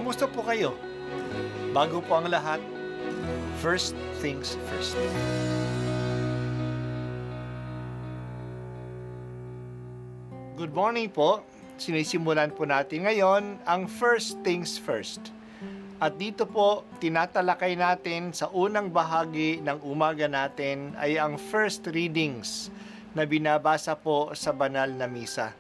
Kumusta po kayo? Bago po ang lahat, first things first. Good morning po. Sinisimulan po natin ngayon ang first things first. At dito po, tinatalakay natin sa unang bahagi ng umaga natin ay ang first readings na binabasa po sa banal na misa.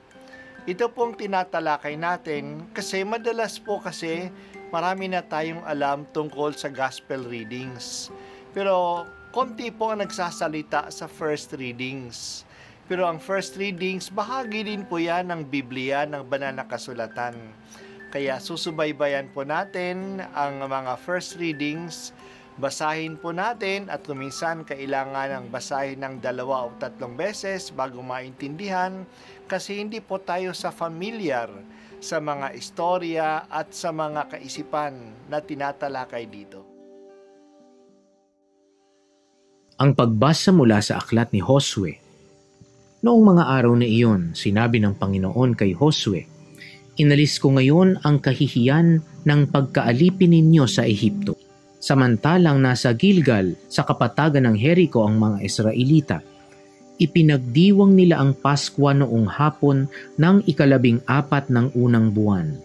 Ito pong tinatalakay natin kasi madalas po kasi marami na tayong alam tungkol sa gospel readings. Pero konti po ang nagsasalita sa first readings. Pero ang first readings, bahagi din po yan ng Biblia, ng banal na kasulatan. Kaya susubaybayan po natin ang mga first readings, basahin po natin at kuminsan kailangan ng basahin ng 2 o 3 beses bago maintindihan kasi hindi po tayo familiar sa mga istorya at sa mga kaisipan na tinatalakay dito. Ang pagbasa mula sa aklat ni Josue. Noong mga araw na iyon, sinabi ng Panginoon kay Josue, "Inalis ko ngayon ang kahihiyan ng pagkaalipin ninyo sa Ehipto." Samantalang nasa Gilgal sa kapatagan ng Jericho ang mga Israelita, ipinagdiwang nila ang Paskwa noong hapon ng 14 ng unang buwan.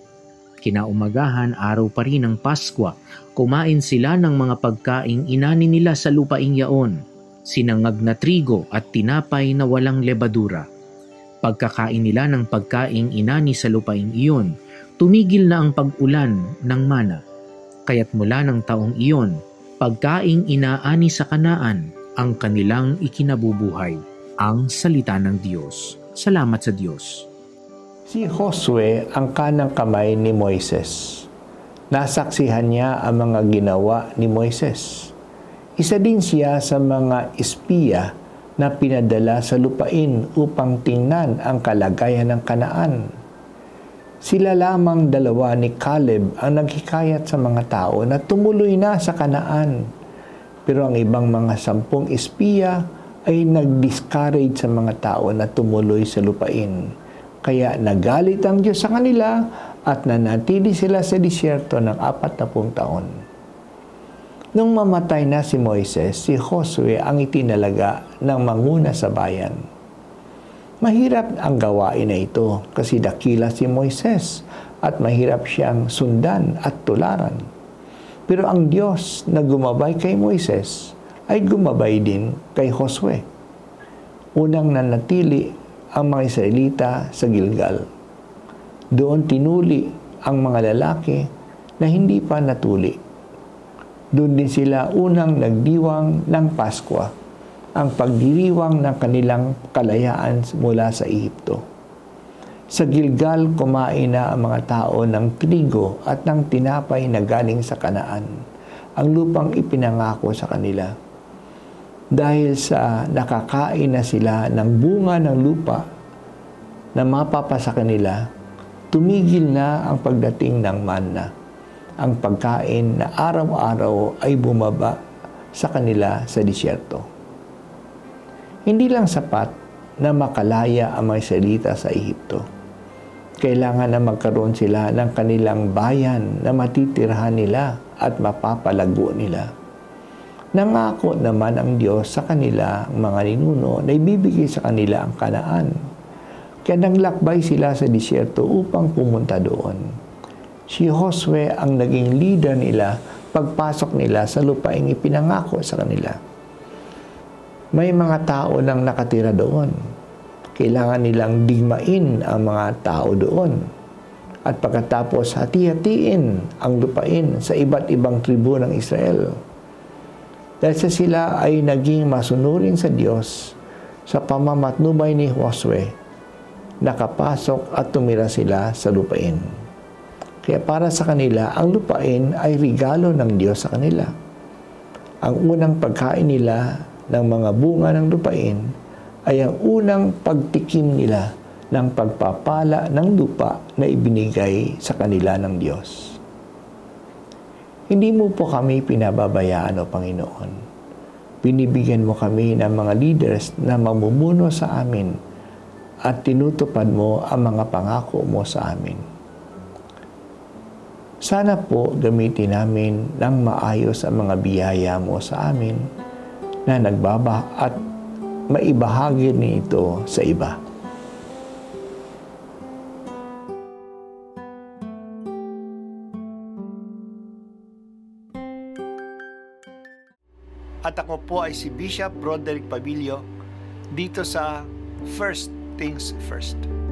Kinaumagahan, araw pa rin ng Paskwa, kumain sila ng mga pagkaing inani nila sa lupaing yaon, sinangag na trigo at tinapay na walang lebadura. Pagkakain nila ng pagkaing inani sa lupaing iyon, tumigil na ang pag-ulan ng mana. Kaya't mula ng taong iyon, pagkaing inaani sa Kanaan ang kanilang ikinabubuhay. Ang salita ng Diyos. Salamat sa Diyos. Si Josue ang kanang kamay ni Moises. Nasaksihan niya ang mga ginawa ni Moises. Isa din siya sa mga espiya na pinadala sa lupain upang tingnan ang kalagayan ng Kanaan. Sila lamang 2 ni Caleb ang naghikayat sa mga tao na tumuloy na sa Kanaan. Pero ang ibang mga 10 espiya ay nag-discourage sa mga tao na tumuloy sa lupain. Kaya nagalit ang Diyos sa kanila at nanatili sila sa disyerto ng 40 taon. Nung mamatay na si Moises, si Josue ang itinalaga ng manguna sa bayan. Mahirap ang gawain na ito kasi dakila si Moises at mahirap siyang sundan at tularan. Pero ang Diyos na gumabay kay Moises ay gumabay din kay Josue. Unang nanatili ang mga Israelita sa Gilgal. Doon tinuli ang mga lalaki na hindi pa natuli. Doon din sila unang nagdiwang ng Paskwa, ang pagdiriwang ng kanilang kalayaan mula sa Ehipto. Sa Gilgal, kumain na ang mga tao ng trigo at ng tinapay na galing sa Kanaan, ang lupang ipinangako sa kanila. Dahil sa nakakain na sila ng bunga ng lupa na mapapasa kanila, tumigil na ang pagdating ng manna, ang pagkain na araw-araw ay bumaba sa kanila sa disyerto. Hindi lang sapat na makalaya ang mga Israelita sa Ehipto. Kailangan na magkaroon sila ng kanilang bayan na matitirhan nila at mapapalago nila. Nangako naman ang Diyos sa kanila mga ninuno na ibibigay sa kanila ang Kanaan. Kaya nanglakbay sila sa disyerto upang pumunta doon. Si Josue ang naging leader nila pagpasok nila sa lupaing ipinangako sa kanila. May mga tao nang nakatira doon. Kailangan nilang digmain ang mga tao doon. At pagkatapos hati-hatiin ang lupain sa iba't ibang tribu ng Israel. Dahil sa sila ay naging masunurin sa Diyos sa pamamatnubay ni Josue, nakapasok at tumira sila sa lupain. Kaya para sa kanila, ang lupain ay regalo ng Diyos sa kanila. Ang unang pagkain nila ng mga bunga ng lupain ay ang unang pagtikim nila ng pagpapala ng lupa na ibinigay sa kanila ng Diyos. Hindi mo po kami pinababayaan, O Panginoon. Binibigyan mo kami ng mga leaders na mamumuno sa amin at tinutupad mo ang mga pangako mo sa amin. Sana po gamitin namin ng maayos ang mga biyaya mo sa amin na at maibahagi nito sa iba. At ako po ay si Bishop Broderick Pabilio dito sa First Things First.